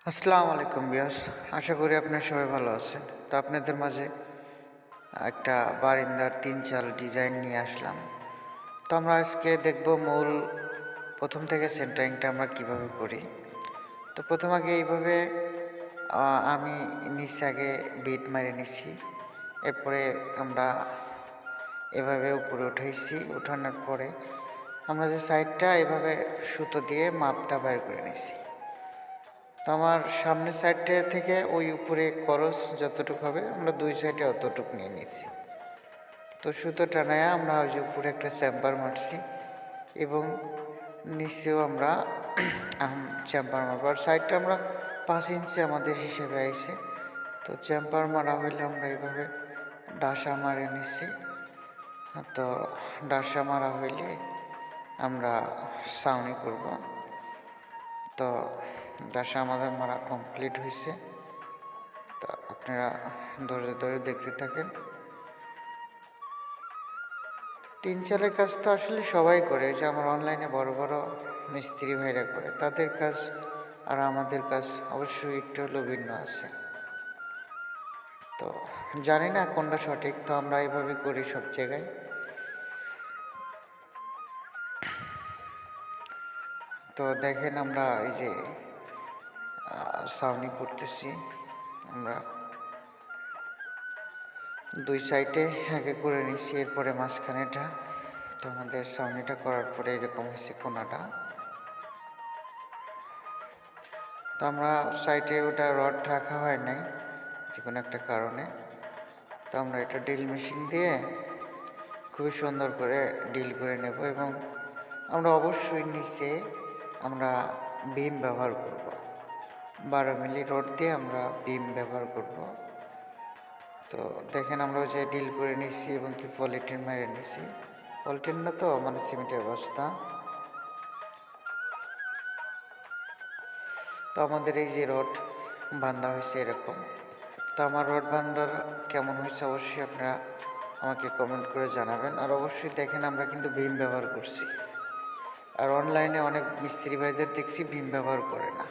আসসালামু আলাইকুম বিয়াস। আশা করি আপনারা সবাই ভালো আছেন। তো আপনাদের মাঝে একটা বারিন্দার ৩ চাল ডিজাইন নিয়ে আসলাম। তো আমরা আজকে দেখব মূল প্রথম থেকে সেন্টারিংটা আমরা কিভাবে করি। তো প্রথম আগে এইভাবে আমি নিচে আগে বিট মারিয়ে নিচ্ছি। এরপরে আমরা এভাবে উপরে উঠাইছি। উঠানোর পরে আমরা যে সাইডটা এভাবে সুতো দিয়ে মাপটা বের করে নিচ্ছি। তো আমার সামনের সাইডটা থেকে ওই উপরে করস যতটুকু হবে আমরা দুই সাইডে অতটুকু নিয়ে নিচ্ছি। তো সুতো টানায় আমরা ওই যে উপরে একটা চেম্বার মারছি এবং নিচেও আমরা চেম্বার মারবো। আর সাইডটা আমরা 5 ইঞ্চি আমাদের হিসেবে আইছে। তো চেম্বার মারা হইলে আমরা এইভাবে ডাসা মারে নিচ্ছি। তো ডাসা মারা হইলে আমরা ছাউনি করব। তো ডাসা আমাদের মারা কমপ্লিট হয়েছে। তো আপনারা ধরে ধরে দেখতে থাকেন। ৩ চালের কাজ তো আসলে সবাই করে, যে আমার অনলাইনে বড় বড় মিস্ত্রি ভাইরা করে, তাদের কাজ আর আমাদের কাজ অবশ্যই একটু হলেও ভিন্ন আছে। তো জানি না কোনটা সঠিক, তো আমরা এভাবে করি সব জায়গায়। তো দেখেন আমরা এই যে ছাউনি করতেছি, আমরা দুই সাইডে আগে করে নিচ্ছি, এরপরে মাঝখানেটা। তো আমাদের ছাউনিটা করার পরে এরকম হয়েছে কোনাটা। তো আমরা সাইডে ওটা রড রাখা হয় নাই যে কোনো একটা কারণে। তো আমরা এটা ড্রিল মেশিন দিয়ে খুবই সুন্দর করে ড্রিল করে নেব এবং আমরা অবশ্যই নিচে আমরা বিম ব্যবহার করব। 12 মিলি রড দিয়ে আমরা বিম ব্যবহার করব। তো দেখেন আমরা যে ডিল করে নিচ্ছি এবং কি পলিথিন মেরে নিচ্ছি। পলিথিন না তো মানে সিমেন্টের বস্তা। তো আমাদের এই যে রড বান্ধা হয়েছে এরকম। তো আমার রড বান্ধার কেমন হয়েছে অবশ্যই আপনারা আমাকে কমেন্ট করে জানাবেন। আর অবশ্যই দেখেন আমরা কিন্তু বিম ব্যবহার করছি। আর অনলাইনে অনেক মিস্ত্রি ভাইদের দেখছি বিম ব্যবহার করে না।